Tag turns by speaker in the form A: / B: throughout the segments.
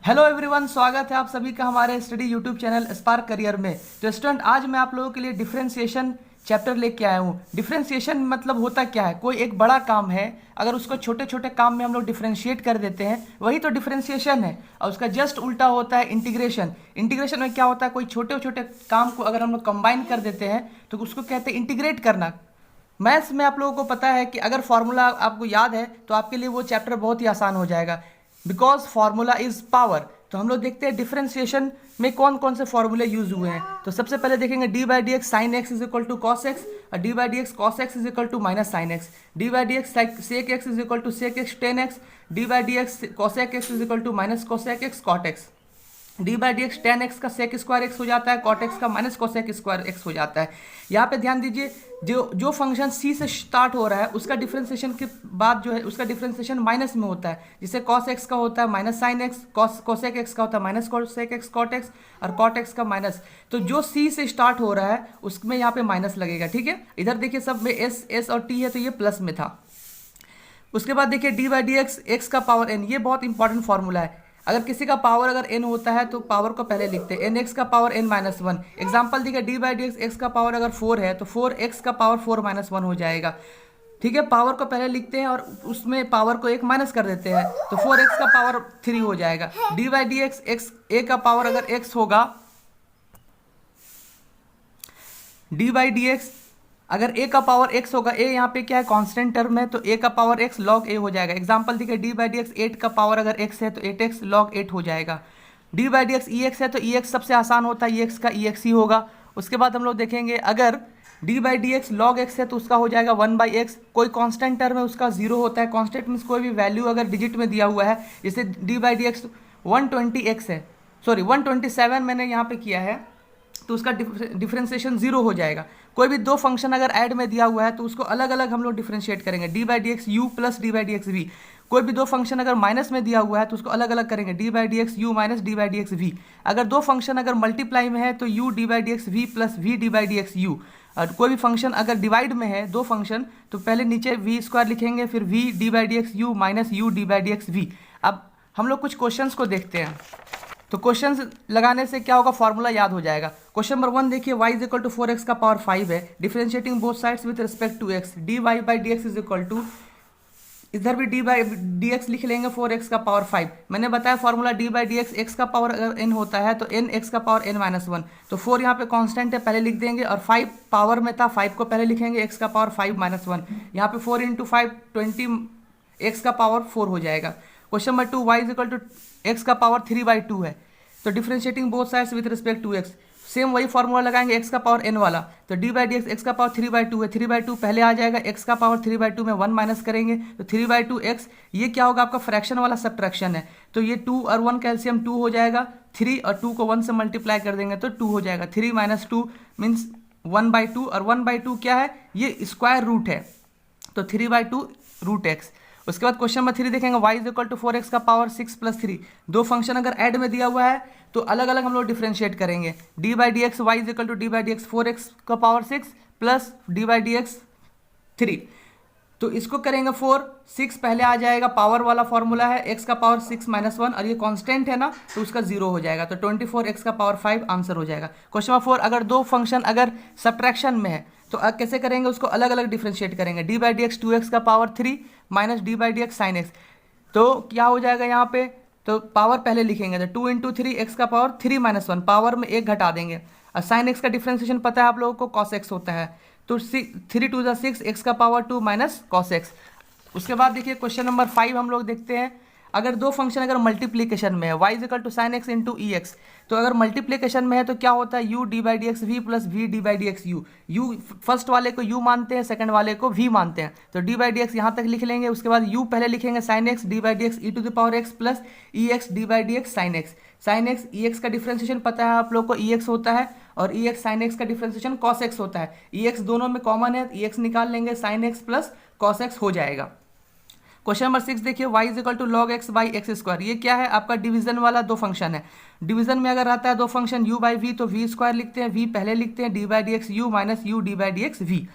A: Hello everyone, स्वागत है आप सभी का हमारे study YouTube channel spark career में। तो स्टूडेंट, आज मैं आप लोगों के लिए डिफरेंशिएशन चैप्टर लेके आया हूँ। डिफरेंशिएशन मतलब होता क्या है? कोई एक बड़ा काम है, अगर उसको छोटे छोटे काम में हम लोग डिफरेंशिएट कर देते हैं, वही तो डिफरेंशिएशन है। और उसका जस्ट उल्टा होता है इंटीग्रेशन। इंटीग्रेशन में क्या होता है? कोई छोटे छोटे काम को अगर हम लोग कंबाइन कर देते हैं तो उसको कहते हैं इंटीग्रेट करना। मैथ्स में आप लोगों को पता है कि अगर फॉर्मूला आपको याद है तो आपके लिए वो चैप्टर बहुत ही आसान हो जाएगा, बिकॉज फार्मूला इज पावर। तो हम लोग देखते हैं डिफरेंशिएशन में कौन कौन से फॉर्मूले यूज हुए हैं। तो सबसे पहले देखेंगे d by d x sine x is equal to cos x, और d by d x cos x is equal to minus sine x, d by d x sec x is equal to sec x tan x, d by d x cosec x is equal to minus cosec x cot x. D by d x tan x का sec square x हो जाता है, cot x का minus cosec square x हो जाता है। यहाँ पे ध्यान दीजिए, जो जो फंक्शन सी से स्टार्ट हो रहा है उसका डिफरेंशिएशन के बाद जो है उसका डिफरेंशिएशन माइनस में होता है। जैसे कॉस एक्स का होता है minus sine x, cosec x का होता है minus cosec x cot x, और कॉट एक्स का माइनस। तो जो सी से स्टार्ट हो रहा है उसमें यहाँ पे माइनस लगेगा। ठीक है, इधर देखिए सब में एस एस और टी है तो ये प्लस में था। उसके बाद देखिए d by d x x का पावर एन, ये बहुत इंपॉर्टेंट फॉर्मूला है। अगर किसी का पावर अगर n होता है तो पावर को पहले लिखते हैं, एन एक्स का power n minus one. Example देखिए d by d x x का पावर अगर 4 है तो 4x का पावर 4 माइनस वन हो जाएगा। ठीक है, पावर को पहले लिखते हैं और उसमें पावर को एक माइनस कर देते हैं तो 4x का पावर 3 हो जाएगा। D by d x x a का पावर अगर x होगा, डी बाई डी एक्स अगर a का पावर x होगा, a यहाँ पे क्या है कांस्टेंट टर्म है, तो a का पावर x log a हो जाएगा। एग्जांपल देखिए डी बाई डी एक्स 8 का पावर अगर x है तो 8x log 8 हो जाएगा। D by d x ex है तो ex सबसे आसान होता है, ex का ex ही होगा। उसके बाद हम लोग देखेंगे अगर D by d x log x है तो उसका हो जाएगा 1/x। कोई कांस्टेंट टर्म है उसका 0 होता है। कांस्टेंट मीन्स कोई भी वैल्यू अगर डिजिट में दिया हुआ है, जैसे D by d x 120x है, सॉरी 127 मैंने यहाँ पे किया है, तो उसका डिफरेंशिएशन 0 हो जाएगा। कोई भी दो फंक्शन अगर ऐड में दिया हुआ है तो उसको अलग अलग हम लोग डिफरेंशिएट करेंगे, d by d x u plus d by d x v. कोई भी दो फंक्शन अगर माइनस में दिया हुआ है तो उसको अलग अलग करेंगे, d by d x u minus d by d x v. अगर दो फंक्शन अगर मल्टीप्लाई में है तो u d by d x v plus v d by d x u. और कोई भी फंक्शन अगर डिवाइड में है, दो फंक्शन, तो पहले नीचे वी स्क्वायर लिखेंगे, फिर v d by d x u minus u d by d x v. अब हम लोग कुछ क्वेश्चंस को देखते हैं। तो क्वेश्चंस लगाने से क्या होगा, फॉर्मूला याद हो जाएगा। क्वेश्चन नंबर 1 देखिए, y is equal to 4x का पावर 5 है, differentiating both sides with respect to x, d y by d x is equal to, इधर भी डी बाई डी एक्स लिख लेंगे 4x का पावर 5। मैंने बताया formula D by d x, x का पावर अगर n होता है तो n x का पावर n माइनस वन। तो 4 यहाँ पे कांस्टेंट है, पहले लिख देंगे, और 5 पावर में था, 5 को पहले लिखेंगे, x का पावर 5 माइनस वन। यहाँ पे 4 इंटू 5 20, x का पावर 4 हो जाएगा। Question number 2, y is equal to x का पावर 3/2 है, तो differentiating both sides with respect to x, same वही फॉर्मूला लगाएंगे, x का पावर n वाला। तो d by d x x का पावर 3/2 है, 3/2 पहले आ जाएगा, x का पावर 3/2 में 1 माइनस करेंगे तो 3/2 x। ये क्या होगा, आपका फ्रैक्शन वाला सब्ट्रैक्शन है, तो ये 2 और 1 कैल्शियम 2 हो जाएगा। 3 और 2 को 1 से मल्टीप्लाई कर देंगे तो 2 हो जाएगा। 3 माइनस 2 मीन्स 1/2, और 1/2 क्या है, ये स्क्वायर रूट है, तो 3/2 रूट एक्स। उसके बाद क्वेश्चन नंबर 3 देखेंगे, y is equal to 4x का पावर 6 प्लस 3। दो फंक्शन अगर ऐड में दिया हुआ है तो अलग अलग हम लोग डिफरेंशिएट करेंगे, d by d x y is equal to d by d x 4x का power 6 plus d by d x 3। तो इसको करेंगे 4, 6 पहले आ जाएगा, पावर वाला फॉर्मूला है, x का पावर 6 माइनस वन, और ये कांस्टेंट है ना तो उसका 0 हो जाएगा, तो 24x का पावर 5 आंसर हो जाएगा। क्वेश्चन नंबर 4, अगर दो फंक्शन अगर सब्ट्रैक्शन में है तो कैसे करेंगे, उसको अलग अलग डिफरेंशिएट करेंगे, d by d x 2x का power 3 minus d by d x sine x. तो क्या हो जाएगा यहाँ पे, तो पावर पहले लिखेंगे, तो 2 इंटू 3 एक्स का पावर 3 माइनस वन, पावर में 1 घटा देंगे, और साइन एक्स का डिफरेंशिएशन पता है आप लोगों को, कॉस एक्स होता है, तो 3 टू द 6 एक्स का पावर 2 माइनस कॉस एक्स। उसके बाद देखिए क्वेश्चन नंबर 5 हम लोग देखते हैं, अगर दो फंक्शन अगर मल्टीप्लीकेशन में है, y is equal to sine x into e x, तो अगर मल्टीप्लीकेशन में है तो क्या होता है, u d by d x v plus v d by d x u. U first वाले को u मानते हैं, सेकंड वाले को v मानते हैं, तो डी बाई डी एक्स यहाँ तक लिख लेंगे। उसके बाद u पहले लिखेंगे sine x d by d x e to the power x plus e x d by d x sine x. Sine x e x का डिफरेंशिएशन पता है आप लोग को, ई एक्स होता है, और ई एक्स साइन एक्स का डिफरेंशिएशन कॉस एक्स होता है। ई एक्स दोनों में कॉमन है, ई एक्स निकाल लेंगे, sine x plus cos x हो जाएगा। क्वेश्चन नंबर 6 देखिए, y is equal to log x by x square. ये क्या है, आपका डिवीजन वाला दो फंक्शन है। डिवीजन में अगर आता है दो फंक्शन u बाई वी, तो v स्क्वायर लिखते हैं, v पहले लिखते हैं, d by d x u minus u d by d x v.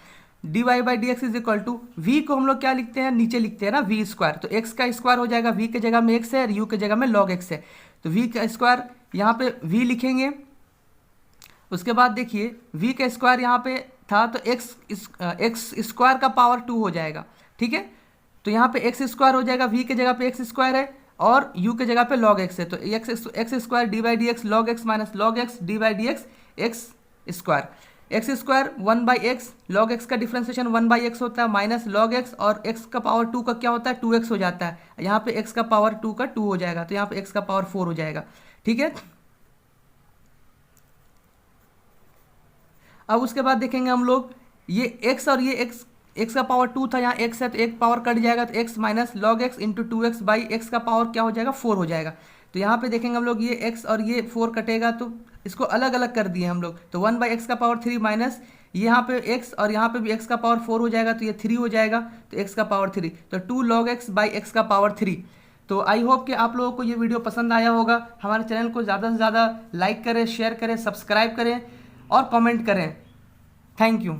A: D y by d x is equal to, v को हम लोग क्या लिखते हैं, नीचे लिखते हैं ना, वी स्क्वायर, तो एक्स का स्क्वायर हो जाएगा, वी के जगह में एक्स है और यू के जगह में लॉग एक्स है। तो v का स्क्वायर यहाँ पे v लिखेंगे। उसके बाद देखिए v का स्क्वायर यहाँ पे था तो एक्स स्क्वायर का पावर 2 हो जाएगा, ठीक है। तो यहाँ पे एक्स स्क्वायर हो जाएगा, v के जगह पे एक्स स्क्वायर है और u के जगह पे लॉग एक्स है, तो x square D by d x log x minus log x d by d x x square. X square 1/x, log x का डिफ्रेंसिएशन 1/x होता है माइनस लॉग एक्स, और x का पावर 2 का क्या होता है 2x हो जाता है। यहाँ पे x का पावर 2 का 2 हो जाएगा, तो यहाँ पे x का पावर 4 हो जाएगा, ठीक है। अब उसके बाद देखेंगे हम लोग ये x और ये x का पावर 2 था, यहाँ x है तो एक पावर कट जाएगा, तो x minus log x into 2x by x का पावर क्या हो जाएगा 4 हो जाएगा। तो यहाँ पे देखेंगे हम लोग ये x और ये 4 कटेगा तो इसको अलग अलग कर दिए हम लोग, तो 1/x का पावर 3 माइनस यहाँ पे x और यहाँ पे भी x का पावर 4 हो जाएगा, तो ये 3 हो जाएगा, तो x का पावर 3, तो 2 log x बाई एक्स का पावर 3। तो आई होप कि आप लोगों को ये वीडियो पसंद आया होगा। हमारे चैनल को ज़्यादा से ज़्यादा लाइक करें, शेयर करें, सब्सक्राइब करें और कमेंट करें। Thank you.